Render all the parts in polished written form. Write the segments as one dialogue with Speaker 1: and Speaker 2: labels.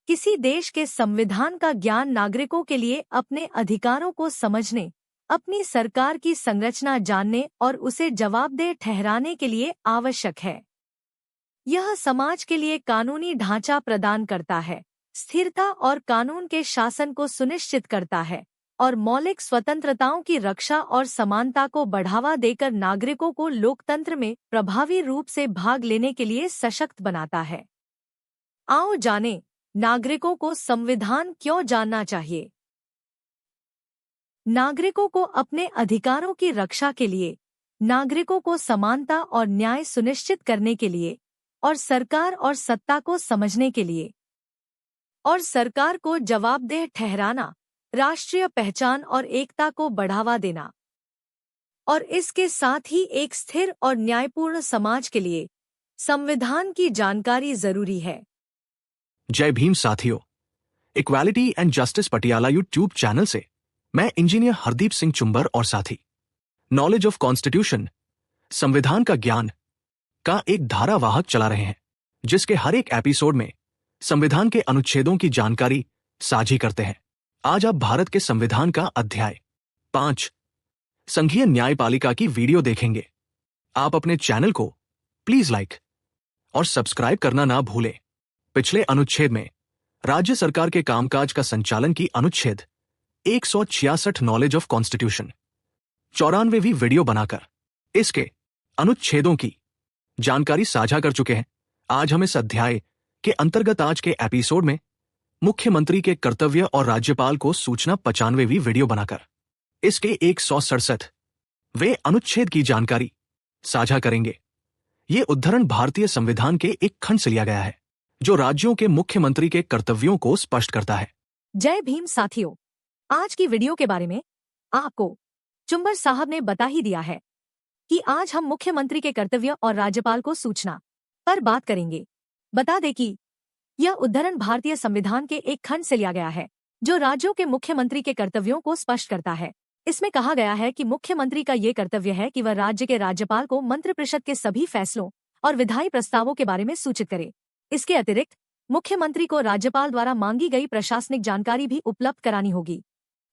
Speaker 1: किसी देश के संविधान का ज्ञान नागरिकों के लिए अपने अधिकारों को समझने, अपनी सरकार की संरचना जानने और उसे जवाबदेह ठहराने के लिए आवश्यक है। यह समाज के लिए कानूनी ढांचा प्रदान करता है, स्थिरता और कानून के शासन को सुनिश्चित करता है और मौलिक स्वतंत्रताओं की रक्षा और समानता को बढ़ावा देकर नागरिकों को लोकतंत्र में प्रभावी रूप से भाग लेने के लिए सशक्त बनाता है। आओ जानें, नागरिकों को संविधान क्यों जानना चाहिए। नागरिकों को अपने अधिकारों की रक्षा के लिए, नागरिकों को समानता और न्याय सुनिश्चित करने के लिए और सरकार और सत्ता को समझने के लिए और सरकार को जवाबदेह ठहराना, राष्ट्रीय पहचान और एकता को बढ़ावा देना और इसके साथ ही एक स्थिर और न्यायपूर्ण समाज के लिए संविधान की जानकारी जरूरी है।
Speaker 2: जय भीम साथियों, equality and justice Patiala YouTube channel से मैं इंजीनियर हरदीप सिंह चुंबर और साथी नॉलेज ऑफ कॉन्स्टिट्यूशन, संविधान का ज्ञान का एक धारावाहक चला रहे हैं, जिसके हर एक एपिसोड में संविधान के अनुच्छेदों की जानकारी साझी करते हैं। आज आप भारत के संविधान का अध्याय 5 संघीय न्यायपालिका की वीडियो देखेंगे। आप अपने चैनल को प्लीज लाइक और सब्सक्राइब करना ना भूलें। पिछले अनुच्छेद में राज्य सरकार के कामकाज का संचालन की अनुच्छेद 166 नॉलेज ऑफ कॉन्स्टिट्यूशन 94वीं वीडियो बनाकर इसके अनुच्छेदों की जानकारी साझा कर चुके हैं। आज हम इस अध्याय के अंतर्गत आज के एपिसोड में मुख्यमंत्री के कर्तव्य और राज्यपाल को सूचना 95वीं वीडियो बनाकर इसके 167वें अनुच्छेद की जानकारी साझा करेंगे। ये उद्धरण भारतीय संविधान के एक खंड से लिया गया है, जो राज्यों के मुख्यमंत्री के कर्तव्यों को स्पष्ट करता है।
Speaker 1: जय भीम साथियों, आज की वीडियो के बारे में आपको चुंबर साहब ने बता ही दिया है कि आज हम मुख्यमंत्री के कर्तव्य और राज्यपाल को सूचना पर बात करेंगे। बता दें कि यह उद्धरण भारतीय संविधान के एक खंड से लिया गया है, जो राज्यों के मुख्यमंत्री के कर्तव्यों को स्पष्ट करता है। इसमें कहा गया है कि मुख्यमंत्री का ये कर्तव्य है कि वह राज्य के राज्यपाल को मंत्रिपरिषद के सभी फैसलों और विधायी प्रस्तावों के बारे में सूचित करे। इसके अतिरिक्त मुख्यमंत्री को राज्यपाल द्वारा मांगी गई प्रशासनिक जानकारी भी उपलब्ध करानी होगी।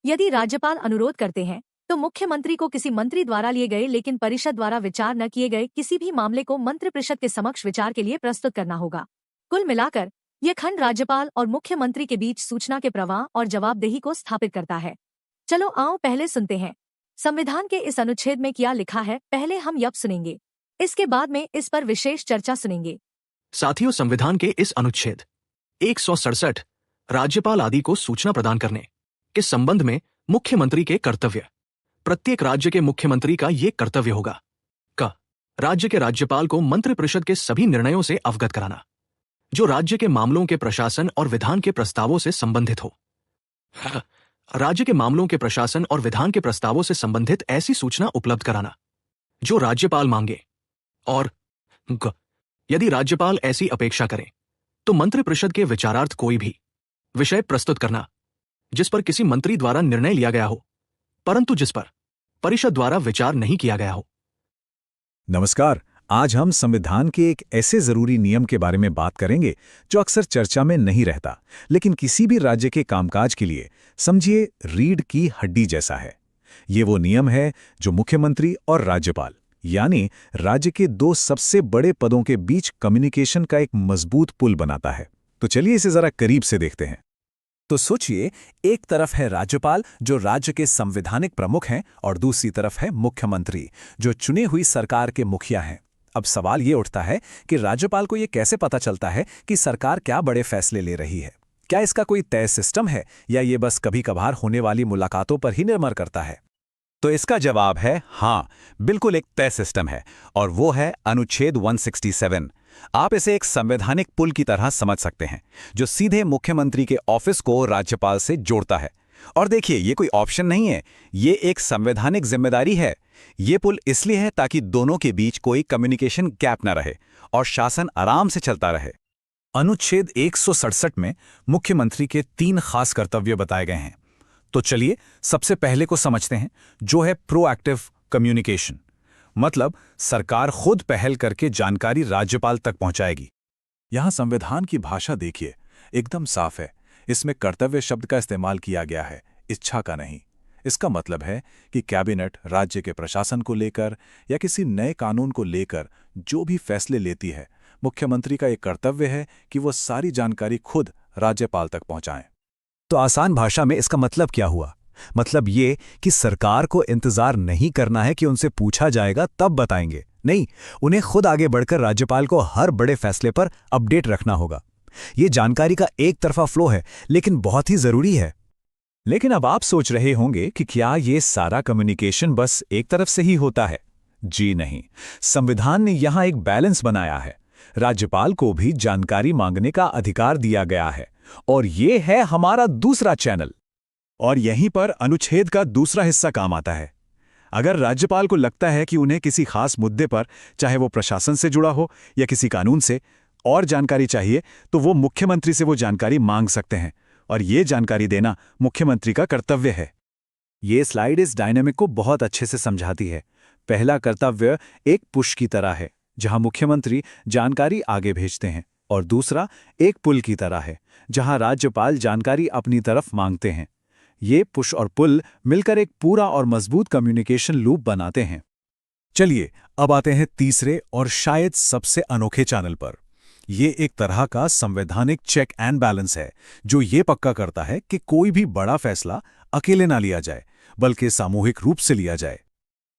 Speaker 1: यदि राज्यपाल अनुरोध करते हैं तो मुख्यमंत्री को किसी मंत्री द्वारा लिए गए लेकिन परिषद द्वारा विचार न किए गए किसी भी मामले को मंत्रिपरिषद के समक्ष विचार के लिए प्रस्तुत करना होगा। कुल मिलाकर यह खंड राज्यपाल और मुख्यमंत्री के बीच सूचना के प्रवाह और जवाबदेही को स्थापित करता है। चलो आओ पहले सुनते हैं संविधान के इस अनुच्छेद में क्या लिखा है। पहले हम यह सुनेंगे, इसके बाद में इस पर विशेष चर्चा सुनेंगे।
Speaker 2: साथियों, संविधान के इस अनुच्छेद 167 राज्यपाल आदि को सूचना प्रदान करने के संबंध में मुख्यमंत्री के कर्तव्य। प्रत्येक राज्य के मुख्यमंत्री का ये कर्तव्य होगा क राज्य के राज्यपाल को मंत्रिपरिषद के सभी निर्णयों से अवगत कराना, जो राज्य के मामलों के प्रशासन और विधान के प्रस्तावों से संबंधित हो। राज्य के मामलों के प्रशासन और विधान के प्रस्तावों से संबंधित ऐसी सूचना उपलब्ध कराना जो राज्यपाल मांगे, और यदि राज्यपाल ऐसी अपेक्षा करें तो मंत्रिपरिषद के विचारार्थ कोई भी विषय प्रस्तुत करना जिस पर किसी मंत्री द्वारा निर्णय लिया गया हो परंतु जिस पर परिषद द्वारा विचार नहीं किया गया हो।
Speaker 3: नमस्कार, आज हम संविधान के एक ऐसे जरूरी नियम के बारे में बात करेंगे जो अक्सर चर्चा में नहीं रहता, लेकिन किसी भी राज्य के कामकाज के लिए समझिए रीढ़ की हड्डी जैसा है। ये वो नियम है जो मुख्यमंत्री और राज्यपाल यानी राज्य के दो सबसे बड़े पदों के बीच कम्युनिकेशन का एक मजबूत पुल बनाता है। तो चलिए इसे जरा करीब से देखते हैं।
Speaker 4: तो सोचिए, एक तरफ है राज्यपाल जो राज्य के संवैधानिक प्रमुख हैं और दूसरी तरफ है मुख्यमंत्री जो चुनी हुई सरकार के मुखिया हैं। अब सवाल ये उठता है कि राज्यपाल को ये कैसे पता चलता है कि सरकार क्या बड़े फैसले ले रही है? क्या इसका कोई तय सिस्टम है या ये बस कभी कभार होने वाली मुलाकातों पर ही निर्भर करता है?
Speaker 5: तो इसका जवाब है हाँ, बिल्कुल एक तय सिस्टम है, और वो है अनुच्छेद 167। आप इसे एक संवैधानिक पुल की तरह समझ सकते हैं जो सीधे मुख्यमंत्री के ऑफिस को राज्यपाल से जोड़ता है। और देखिए, ये कोई ऑप्शन नहीं है, ये एक संवैधानिक जिम्मेदारी है। ये पुल इसलिए है ताकि दोनों के बीच कोई कम्युनिकेशन गैप न रहे और शासन आराम से चलता रहे।
Speaker 4: अनुच्छेद 167 में मुख्यमंत्री के 3 खास कर्तव्य बताए गए हैं। तो चलिए सबसे पहले को समझते हैं, जो है प्रोएक्टिव कम्युनिकेशन। मतलब सरकार खुद पहल करके जानकारी राज्यपाल तक पहुंचाएगी।
Speaker 3: यहां संविधान की भाषा देखिए, एकदम साफ है। इसमें कर्तव्य शब्द का इस्तेमाल किया गया है, इच्छा का नहीं। इसका मतलब है कि कैबिनेट राज्य के प्रशासन को लेकर या किसी नए कानून को लेकर जो भी फैसले लेती है, मुख्यमंत्री का एक कर्तव्य है कि वो सारी जानकारी खुद राज्यपाल तक पहुंचाएं।
Speaker 4: तो आसान भाषा में इसका मतलब क्या हुआ? मतलब ये कि सरकार को इंतजार नहीं करना है कि उनसे पूछा जाएगा तब बताएंगे। नहीं, उन्हें खुद आगे बढ़कर राज्यपाल को हर बड़े फैसले पर अपडेट रखना होगा। ये जानकारी का एक तरफा फ्लो है, लेकिन बहुत ही जरूरी है।
Speaker 3: लेकिन अब आप सोच रहे होंगे कि क्या ये सारा कम्युनिकेशन बस एक तरफ से ही होता है? जी नहीं, संविधान ने यहां एक बैलेंस बनाया है। राज्यपाल को भी जानकारी मांगने का अधिकार दिया गया है, और ये है हमारा दूसरा चैनल। और यहीं पर अनुच्छेद का दूसरा हिस्सा काम आता है। अगर राज्यपाल को लगता है कि उन्हें किसी खास मुद्दे पर, चाहे वो प्रशासन से जुड़ा हो या किसी कानून से, और जानकारी चाहिए, तो वो मुख्यमंत्री से वो जानकारी मांग सकते हैं, और ये जानकारी देना मुख्यमंत्री का कर्तव्य है। ये स्लाइड इस डायनामिक को बहुत अच्छे से समझाती है। पहला कर्तव्य एक पुश की तरह है, जहां मुख्यमंत्री जानकारी आगे भेजते हैं, और दूसरा एक पुल की तरह है, जहां राज्यपाल जानकारी अपनी तरफ मांगते हैं। ये पुश और पुल मिलकर एक पूरा और मजबूत कम्युनिकेशन लूप बनाते हैं। चलिए अब आते हैं तीसरे और शायद सबसे अनोखे चैनल पर। ये एक तरह का संवैधानिक चेक एंड बैलेंस है, जो ये पक्का करता है कि कोई भी बड़ा फैसला अकेले ना लिया जाए, बल्कि सामूहिक रूप से लिया जाए।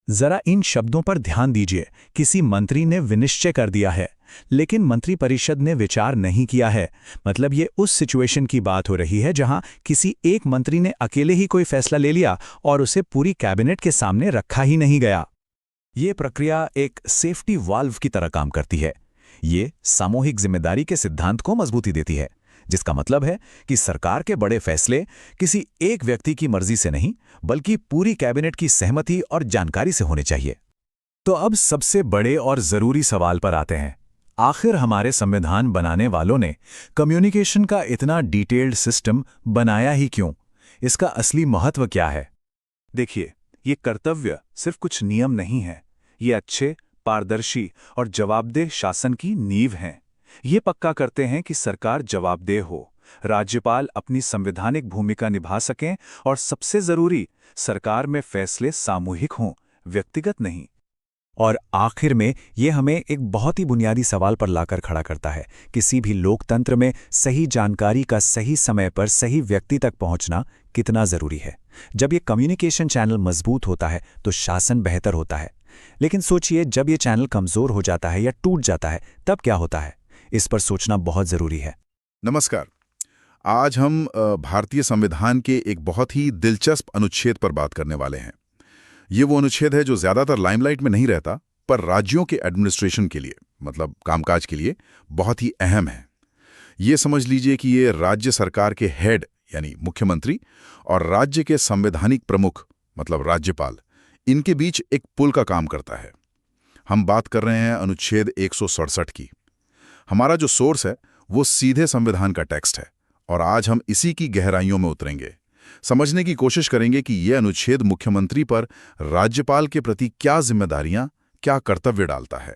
Speaker 3: जरा इन शब्दों पर ध्यान दीजिए। किसी मंत्री ने विनिश्चय कर दिया है, लेकिन मंत्रिपरिषद ने विचार नहीं किया है। मतलब ये उस सिचुएशन की बात हो रही है जहां किसी एक मंत्री ने अकेले ही कोई फैसला ले लिया और उसे पूरी कैबिनेट के सामने रखा ही नहीं गया। ये प्रक्रिया एक सेफ्टी वाल्व की तरह काम करती है। ये सामूहिक जिम्मेदारी के सिद्धांत को मजबूती देती है, जिसका मतलब है कि सरकार के बड़े फैसले किसी एक व्यक्ति की मर्जी से नहीं, बल्कि पूरी कैबिनेट की सहमति और जानकारी से होने चाहिए। तो अब सबसे बड़े और जरूरी सवाल पर आते हैं। आखिर हमारे संविधान बनाने वालों ने कम्युनिकेशन का इतना डिटेल्ड सिस्टम बनाया ही क्यों? इसका असली महत्व क्या है? देखिए, ये कर्तव्य सिर्फ कुछ नियम नहीं है। ये अच्छे, पारदर्शी और जवाबदेह शासन की नींव हैं। ये पक्का करते हैं कि सरकार जवाबदेह हो, राज्यपाल अपनी संवैधानिक भूमिका निभा सकें, और सबसे जरूरी, सरकार में फैसले सामूहिक हों, व्यक्तिगत नहीं। और आखिर में ये हमें एक बहुत ही बुनियादी सवाल पर लाकर खड़ा करता है। किसी भी लोकतंत्र में सही जानकारी का सही समय पर सही व्यक्ति तक पहुंचना कितना जरूरी है। जब ये कम्युनिकेशन चैनल मजबूत होता है तो शासन बेहतर होता है। लेकिन सोचिए, जब ये चैनल कमजोर हो जाता है या टूट जाता है, तब क्या होता है? इस पर सोचना बहुत जरूरी है।
Speaker 6: नमस्कार। आज हम भारतीय संविधान के एक बहुत ही दिलचस्प अनुच्छेद पर बात करने वाले हैं। ये वो अनुच्छेद है जो ज्यादातर लाइमलाइट में नहीं रहता, पर राज्यों के एडमिनिस्ट्रेशन के लिए, मतलब कामकाज के लिए बहुत ही अहम है। ये समझ लीजिए कि ये राज्य सरकार के हेड यानी मुख्यमंत्री और राज्य के संवैधानिक प्रमुख मतलब राज्यपाल, इनके बीच एक पुल का काम करता है। हम बात कर रहे हैं अनुच्छेद 167 की। हमारा जो सोर्स है वो सीधे संविधान का टेक्स्ट है, और आज हम इसी की गहराइयों में उतरेंगे, समझने की कोशिश करेंगे कि यह अनुच्छेद मुख्यमंत्री पर राज्यपाल के प्रति क्या जिम्मेदारियां, क्या कर्तव्य डालता है।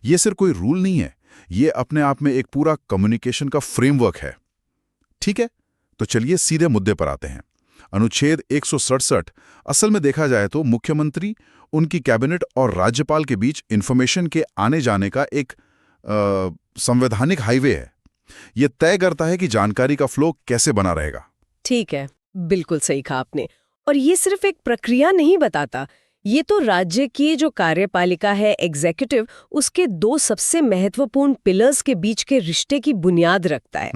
Speaker 6: यह सिर्फ कोई रूल नहीं है, यह अपने आप में एक पूरा कम्युनिकेशन का फ्रेमवर्क है। ठीक है, तो चलिए सीधे मुद्दे पर आते हैं। अनुच्छेद 167 असल में देखा जाए तो मुख्यमंत्री, उनकी कैबिनेट और राज्यपाल के बीच इंफॉर्मेशन के आने जाने का एक संवैधानिक हाईवे है। यह तय करता है कि जानकारी का फ्लो कैसे बना रहेगा।
Speaker 7: ठीक है, बिल्कुल सही कहा आपने। और ये सिर्फ एक प्रक्रिया नहीं बताता, ये तो राज्य की जो कार्यपालिका है, एग्जीक्यूटिव, उसके दो सबसे महत्वपूर्ण पिलर्स के बीच के रिश्ते की बुनियाद रखता है।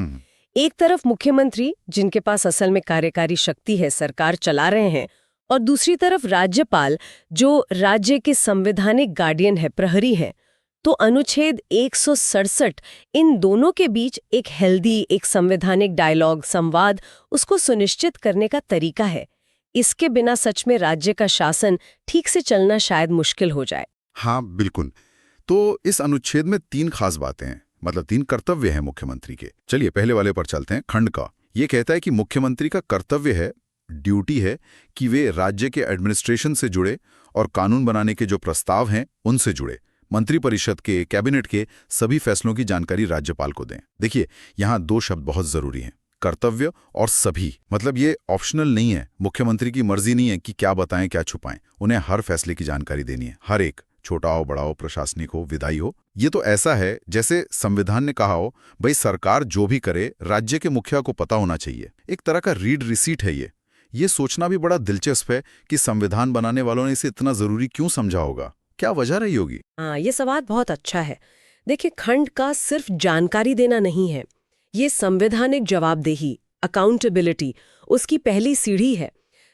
Speaker 7: एक तरफ मुख्यमंत्री, जिनके पास असल में कार्यकारी शक्ति है, सरकार चला रहे हैं, और दूसरी तरफ राज्यपाल, जो राज्य के संवैधानिक गार्डियन है, प्रहरी है। तो अनुच्छेद 167 इन दोनों के बीच एक हेल्दी, एक संवैधानिक डायलॉग, संवाद, उसको सुनिश्चित करने का तरीका है। इसके बिना सच में राज्य का शासन ठीक से चलना शायद मुश्किल हो जाए।
Speaker 6: हाँ, बिल्कुल। तो इस अनुच्छेद में 3 खास बातें हैं, मतलब 3 कर्तव्य हैं मुख्यमंत्री के। चलिए पहले वाले पर चलते हैं, खंड का। ये कहता है कि मुख्यमंत्री का कर्तव्य है, ड्यूटी है कि वे राज्य के एडमिनिस्ट्रेशन से जुड़े और कानून बनाने के जो प्रस्ताव हैं उनसे जुड़े, मंत्रिपरिषद के, कैबिनेट के सभी फैसलों की जानकारी राज्यपाल को दें। देखिए, यहाँ 2 शब्द बहुत जरूरी हैं, कर्तव्य और सभी। मतलब ये ऑप्शनल नहीं है, मुख्यमंत्री की मर्जी नहीं है कि क्या बताएं क्या छुपाएं। उन्हें हर फैसले की जानकारी देनी है, हर एक, छोटा हो बड़ा हो, प्रशासनिक हो विधायी हो। ये तो ऐसा है जैसे संविधान ने कहा हो, भाई सरकार जो भी करे राज्य के मुखिया को पता होना चाहिए। एक तरह का रीड रिसीट है ये सोचना भी बड़ा दिलचस्प है कि संविधान बनाने वालों ने इसे इतना जरूरी क्यों समझा होगा, क्या वजह रही होगी।
Speaker 7: हाँ, ये सवाल बहुत अच्छा है। देखिए, खंड का सिर्फ जानकारी देना नहीं है, ये संवैधानिक जवाबदेही, अकाउंटेबिलिटी, उसकी पहली सीढ़ी है।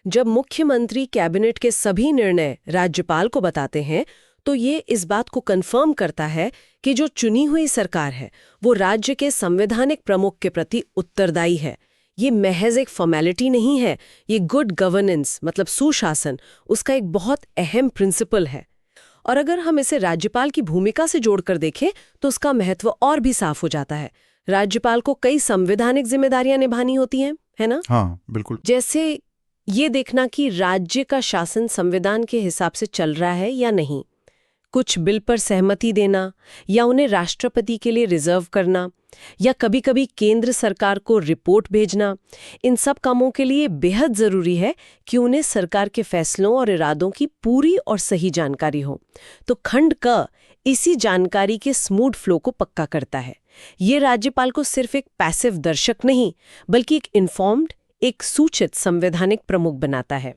Speaker 7: जब मुख्यमंत्री कैबिनेट के सभी निर्णय राज्यपाल को बताते हैं तो ये इस बात को कंफर्म करता है कि जो चुनी हुई सरकार है वो राज्य के संवैधानिक प्रमुख के प्रति उत्तरदायी है। ये महज एक फॉर्मेलिटी नहीं है, ये गुड गवर्नेंस मतलब सुशासन उसका एक बहुत अहम प्रिंसिपल है। और अगर हम इसे राज्यपाल की भूमिका से जोड़कर देखें तो उसका महत्व और भी साफ हो जाता है। राज्यपाल को कई संवैधानिक जिम्मेदारियां निभानी होती हैं, है ना?
Speaker 6: हाँ, बिल्कुल।
Speaker 7: जैसे ये देखना कि राज्य का शासन संविधान के हिसाब से चल रहा है या नहीं, कुछ बिल पर सहमति देना या उन्हें राष्ट्रपति के लिए रिजर्व करना, या कभी-कभी केंद्र सरकार को रिपोर्ट भेजना। इन सब कामों के लिए बेहद जरूरी है कि उन्हें सरकार के फैसलों और इरादों की पूरी और सही जानकारी हो। तो खंड क इसी जानकारी के स्मूथ फ्लो को पक्का करता है। ये राज्यपाल को सिर्फ एक पैसिव दर्शक नहीं बल्कि एक इन्फॉर्म्ड, एक सूचित संवैधानिक प्रमुख बनाता है।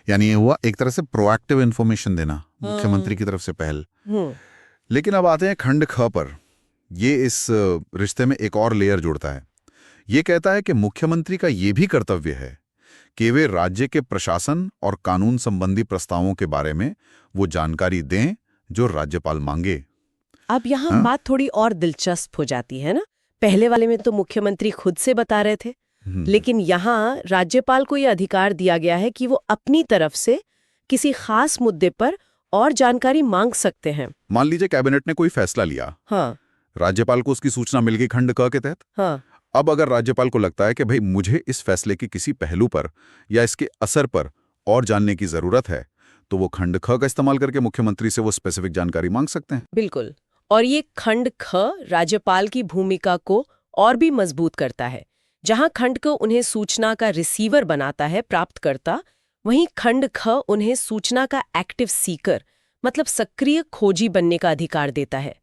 Speaker 6: यानी ये हुआ एक तरह से प्रोएक्टिव इन्फॉर्मेशन देना मुख्यमंत्री की तरफ से पहल। लेकिन अब आते हैं खंड ख पर। ये इस रिश्ते में एक और लेयर जोड़ता है। ये कहता है कि मुख्यमंत्री का ये भी कर्तव्य है कि वे राज्य के प्रशासन और कानून संबंधी प्रस्तावों के बारे में वो जानकारी दें जो राज्यपाल मांगे।
Speaker 7: अब यहाँ बात थोड़ी और दिलचस्प हो जाती है ना। पहले वाले में तो मुख्यमंत्री खुद से बता रहे थे, लेकिन यहाँ राज्यपाल को यह अधिकार दिया गया है कि वो अपनी तरफ से किसी खास मुद्दे पर और जानकारी मांग सकते हैं।
Speaker 6: मान लीजिए कैबिनेट ने कोई फैसला लिया,
Speaker 7: हाँ,
Speaker 6: राज्यपाल को उसकी सूचना मिल गई खंड क के तहत।
Speaker 7: हाँ,
Speaker 6: अब अगर राज्यपाल को लगता है कि भाई मुझे इस फैसले के किसी पहलू पर या इसके असर पर और जानने की जरूरत है, तो वो खंड ख का इस्तेमाल करके मुख्यमंत्री से वो स्पेसिफिक जानकारी मांग सकते हैं।
Speaker 7: बिल्कुल। और ये खंड ख राज्यपाल की भूमिका को और भी मजबूत करता है। जहां खंड क उन्हें सूचना का रिसीवर बनाता है, प्राप्तकर्ता, वहीं खंड ख उन्हें सूचना का एक्टिव सीकर मतलब सक्रिय खोजी बनने का अधिकार देता है।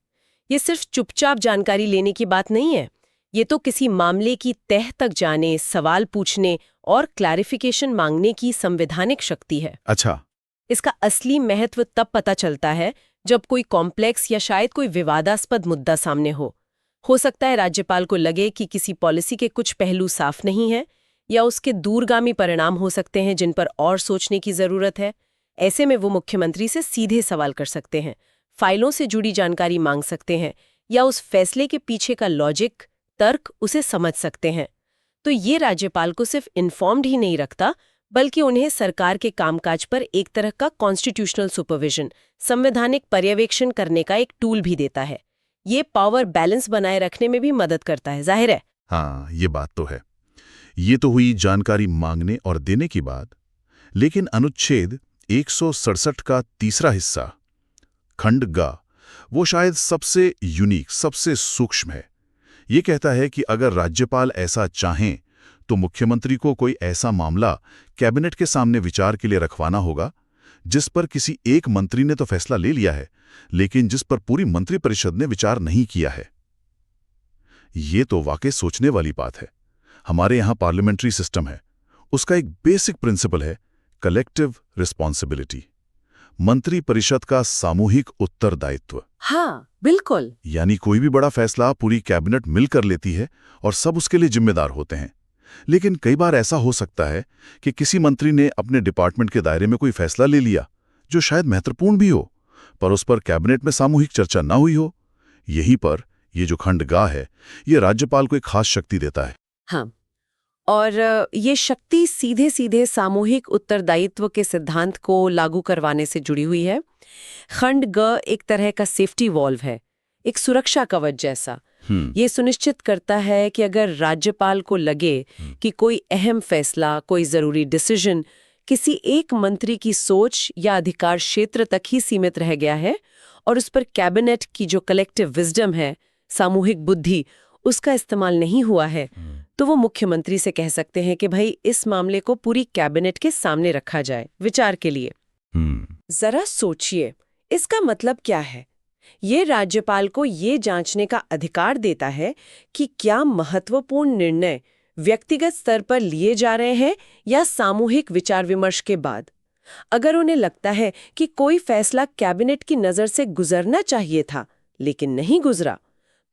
Speaker 7: ये सिर्फ चुपचाप जानकारी लेने की बात नहीं है, ये तो किसी मामले की तह तक जाने, सवाल पूछने और क्लैरिफिकेशन मांगने की संवैधानिक शक्ति है।
Speaker 6: अच्छा,
Speaker 7: इसका असली महत्व तब पता चलता है जब कोई कॉम्प्लेक्स या शायद कोई विवादास्पद मुद्दा सामने हो सकता है राज्यपाल को लगे कि किसी पॉलिसी के कुछ पहलू साफ नहीं है या उसके दूरगामी परिणाम हो सकते हैं जिन पर और सोचने की जरूरत है। ऐसे में वो मुख्यमंत्री से सीधे सवाल कर सकते हैं, फाइलों से जुड़ी जानकारी मांग सकते हैं या उस फैसले के पीछे का लॉजिक, तर्क उसे समझ सकते हैं। तो ये राज्यपाल को सिर्फ इन्फॉर्म्ड ही नहीं रखता बल्कि उन्हें सरकार के कामकाज पर एक तरह का कॉन्स्टिट्यूशनल सुपरविजन, संवैधानिक पर्यवेक्षण करने का एक टूल भी देता है। ये पावर बैलेंस बनाए रखने में भी मदद करता है, जाहिर है।
Speaker 6: हाँ, ये बात तो है। ये तो हुई जानकारी मांगने और देने की बात। लेकिन अनुच्छेद 167 का तीसरा हिस्सा खंड ग वो शायद सबसे यूनिक, सबसे सूक्ष्म है। ये कहता है कि अगर राज्यपाल ऐसा चाहें तो मुख्यमंत्री को कोई ऐसा मामला कैबिनेट के सामने विचार के लिए रखवाना होगा जिस पर किसी एक मंत्री ने तो फैसला ले लिया है लेकिन जिस पर पूरी मंत्रिपरिषद ने विचार नहीं किया है। ये तो वाकई सोचने वाली बात है। हमारे यहाँ पार्लियामेंट्री सिस्टम है, उसका एक बेसिक प्रिंसिपल है कलेक्टिव रिस्पॉन्सिबिलिटी, मंत्रिपरिषद का सामूहिक उत्तरदायित्व।
Speaker 7: हाँ, बिल्कुल।
Speaker 6: यानी कोई भी बड़ा फैसला पूरी कैबिनेट मिलकर लेती है और सब उसके लिए जिम्मेदार होते हैं। लेकिन कई बार ऐसा हो सकता है कि किसी मंत्री ने अपने डिपार्टमेंट के दायरे में कोई फैसला ले लिया जो शायद महत्वपूर्ण भी हो, पर उस पर कैबिनेट में सामूहिक चर्चा ना हुई हो। यहीं पर ये जो खंड ग है, ये राज्यपाल को एक खास शक्ति देता है।
Speaker 7: हाँ, और ये शक्ति सीधे सीधे सामूहिक उत्तरदायित्व के सिद्धांत को लागू करवाने से जुड़ी हुई है। खंड ग एक तरह का सेफ्टी वॉल्व है, एक सुरक्षा कवच जैसा। ये सुनिश्चित करता है कि अगर राज्यपाल को लगे कि कोई अहम फैसला, कोई जरूरी डिसीजन किसी एक मंत्री की सोच या अधिकार क्षेत्र तक ही सीमित रह गया है और उस पर कैबिनेट की जो कलेक्टिव विजडम है, सामूहिक बुद्धि, उसका इस्तेमाल नहीं हुआ है, तो वो मुख्यमंत्री से कह सकते हैं कि भाई इस मामले को पूरी कैबिनेट के सामने रखा जाए विचार के लिए। जरा सोचिए, इसका मतलब क्या है? ये राज्यपाल को ये जांचने का अधिकार देता है कि क्या महत्वपूर्ण निर्णय व्यक्तिगत स्तर पर लिए जा रहे हैं या सामूहिक विचार विमर्श के बाद। अगर उन्हें लगता है कि कोई फैसला कैबिनेट की नज़र से गुजरना चाहिए था लेकिन नहीं गुजरा,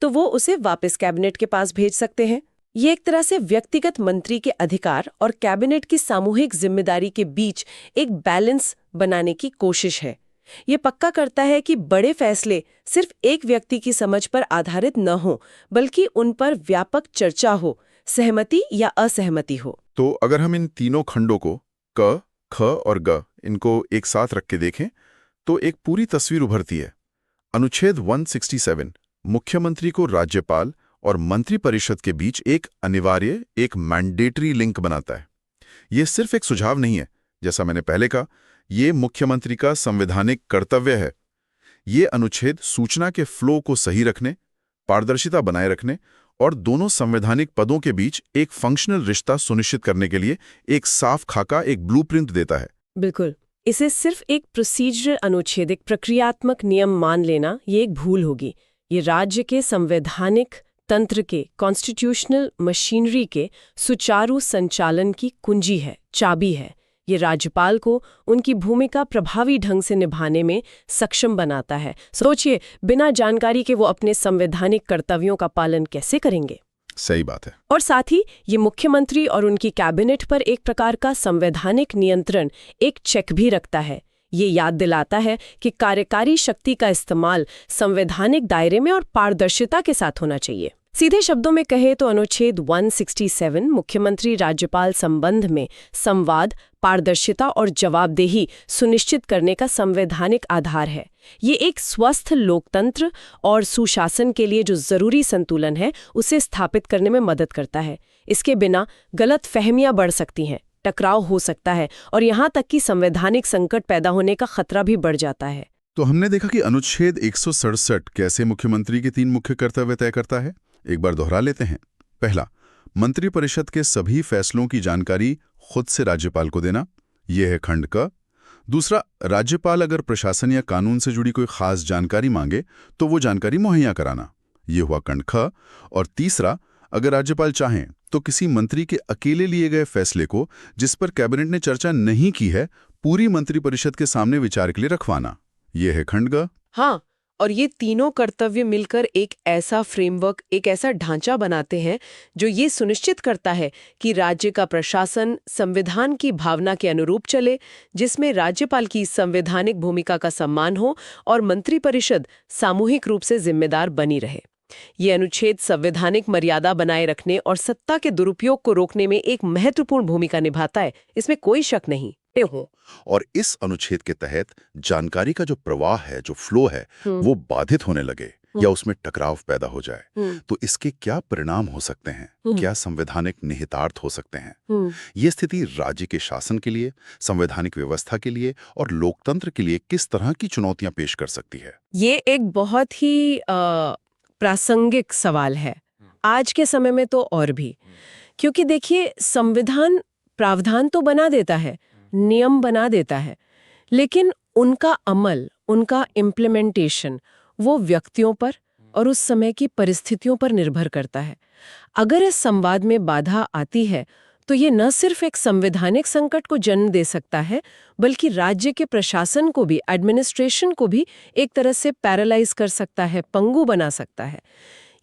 Speaker 7: तो वो उसे वापस कैबिनेट के पास भेज सकते हैं। ये एक तरह से व्यक्तिगत मंत्री के अधिकार और कैबिनेट की सामूहिक जिम्मेदारी के बीच एक बैलेंस बनाने की कोशिश है। ये पक्का करता है कि बड़े फैसले सिर्फ एक व्यक्ति की समझ पर आधारित न हो, बल्कि उन पर व्यापक चर्चा हो, सहमति या असहमति हो।
Speaker 6: तो अगर हम इन तीनों खंडों को क, ख और ग इनको एक साथ रख के देखें तो एक पूरी तस्वीर उभरती है। अनुच्छेद 167 मुख्यमंत्री को राज्यपाल और मंत्रिपरिषद के बीच एक अनिवार्य, एक मैंडेटरी लिंक बनाता है। ये सिर्फ एक सुझाव नहीं है, जैसा मैंने पहले कहा, ये मुख्यमंत्री का संवैधानिक कर्तव्य है। ये अनुच्छेद सूचना के फ्लो को सही रखने, पारदर्शिता बनाए रखने और दोनों संवैधानिक पदों के बीच एक फंक्शनल रिश्ता सुनिश्चित करने के लिए एक साफ खाका, एक ब्लूप्रिंट देता है।
Speaker 7: बिल्कुल, इसे सिर्फ एक प्रोसीजरल अनुच्छेद, एक प्रक्रियात्मक नियम मान लेना ये एक भूल होगी। ये राज्य के संवैधानिक तंत्र के, कॉन्स्टिट्यूशनल मशीनरी के सुचारू संचालन की कुंजी है, चाबी है। ये राज्यपाल को उनकी भूमिका प्रभावी ढंग से निभाने में सक्षम बनाता है। सोचिए, बिना जानकारी के वो अपने संवैधानिक कर्तव्यों का पालन कैसे करेंगे?
Speaker 6: सही बात है।
Speaker 7: और साथ ही ये मुख्यमंत्री और उनकी कैबिनेट पर एक प्रकार का संवैधानिक नियंत्रण, एक चेक भी रखता है। ये याद दिलाता है कि कार्यकारी शक्ति का इस्तेमाल संवैधानिक दायरे में और पारदर्शिता के साथ होना चाहिए। सीधे शब्दों में कहे तो अनुच्छेद 167 मुख्यमंत्री राज्यपाल संबंध में संवाद, पारदर्शिता और जवाबदेही सुनिश्चित करने का संवैधानिक आधार है। ये एक स्वस्थ लोकतंत्र और सुशासन के लिए जो जरूरी संतुलन है, उसे स्थापित करने में मदद करता है। इसके बिना गलत फहमियां बढ़ सकती हैं, टकराव हो सकता है और यहाँ तक कि संवैधानिक संकट पैदा होने का खतरा भी बढ़ जाता है।
Speaker 6: तो हमने देखा कि अनुच्छेद 167 कैसे मुख्यमंत्री के 3 मुख्य कर्तव्य तय करता है। एक बार दोहरा लेते हैं। पहला, मंत्रिपरिषद के सभी फैसलों की जानकारी खुद से राज्यपाल को देना, यह है खंड क। दूसरा, राज्यपाल अगर प्रशासन या कानून से जुड़ी कोई खास जानकारी मांगे तो वो जानकारी मुहैया कराना, ये हुआ खंड ख। और तीसरा, अगर राज्यपाल चाहें तो किसी मंत्री के अकेले लिए गए फैसले को, जिस पर कैबिनेट ने चर्चा नहीं की है, पूरी मंत्रिपरिषद के सामने विचार के लिए रखवाना, यह है खंड ग।
Speaker 7: हाँ, और ये तीनों कर्तव्य मिलकर एक ऐसा फ्रेमवर्क, एक ऐसा ढांचा बनाते हैं जो ये सुनिश्चित करता है कि राज्य का प्रशासन संविधान की भावना के अनुरूप चले, जिसमें राज्यपाल की संवैधानिक भूमिका का सम्मान हो और मंत्रिपरिषद सामूहिक रूप से जिम्मेदार बनी रहे। ये अनुच्छेद संवैधानिक मर्यादा बनाए रखने और सत्ता के दुरुपयोग को रोकने में एक महत्वपूर्ण भूमिका निभाता है, इसमें कोई शक नहीं हो।
Speaker 6: और इस अनुच्छेद के तहत जानकारी का जो प्रवाह है, जो फ्लो है, वो बाधित होने लगे या उसमें टकराव पैदा हो जाए तो इसके क्या परिणाम हो सकते हैं, क्या संवैधानिक निहितार्थ हो सकते हैं। ये स्थिति राज्य के शासन के लिए, संवैधानिक व्यवस्था के लिए और लोकतंत्र के लिए किस तरह की चुनौतियां पेश कर सकती है?
Speaker 7: ये एक बहुत ही प्रासंगिक सवाल है आज के समय में तो और भी, क्योंकि देखिए, संविधान प्रावधान तो बना देता है, नियम बना देता है, लेकिन उनका अमल, उनका इम्प्लीमेंटेशन वो व्यक्तियों पर और उस समय की परिस्थितियों पर निर्भर करता है। अगर इस संवाद में बाधा आती है तो ये न सिर्फ एक संवैधानिक संकट को जन्म दे सकता है, बल्कि राज्य के प्रशासन को भी, एडमिनिस्ट्रेशन को भी एक तरह से पैरालाइज कर सकता है, पंगु बना सकता है।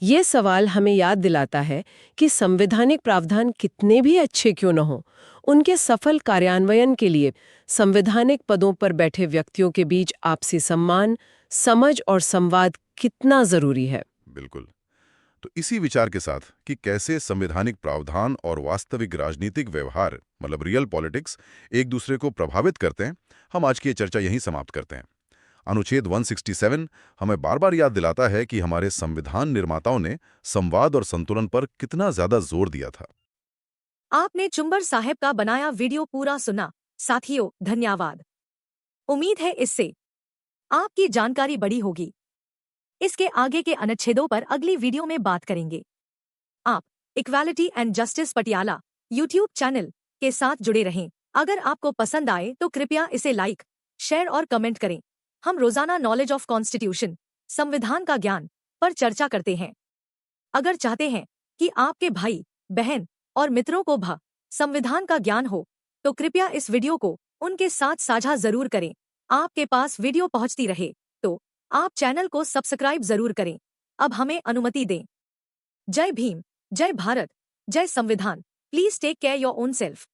Speaker 7: ये सवाल हमें याद दिलाता है कि संवैधानिक प्रावधान कितने भी अच्छे क्यों न हो, उनके सफल कार्यान्वयन के लिए संवैधानिक पदों पर बैठे व्यक्तियों के बीच आपसी सम्मान, समझ और संवाद कितना जरूरी है।
Speaker 6: बिल्कुल। तो इसी विचार के साथ कि कैसे संवैधानिक प्रावधान और वास्तविक राजनीतिक व्यवहार, मतलब रियल पॉलिटिक्स, एक दूसरे को प्रभावित करते हैं, हम आज की ये चर्चा यहीं समाप्त करते हैं। अनुच्छेद 167 हमें बार बार याद दिलाता है कि हमारे संविधान निर्माताओं ने संवाद और संतुलन पर कितना ज्यादा जोर दिया था।
Speaker 1: आपने चुंबर साहब का बनाया वीडियो पूरा सुना। साथियों, धन्यवाद। उम्मीद है इससे आपकी जानकारी बड़ी होगी। इसके आगे के अनुच्छेदों पर अगली वीडियो में बात करेंगे। आप equality and justice Patiala YouTube channel के साथ जुड़े रहें। अगर आपको पसंद आए तो कृपया इसे लाइक, शेयर और कमेंट करें। हम रोजाना नॉलेज ऑफ कॉन्स्टिट्यूशन, संविधान का ज्ञान पर चर्चा करते हैं। अगर चाहते हैं कि आपके भाई, बहन और मित्रों को भी संविधान का ज्ञान हो, तो कृपया इस वीडियो को उनके साथ साझा जरूर करें। आपके पास वीडियो पहुंचती रहे तो आप चैनल को सब्सक्राइब जरूर करें। अब हमें अनुमति दें। जय भीम, जय भारत, जय संविधान। Please take care your own self.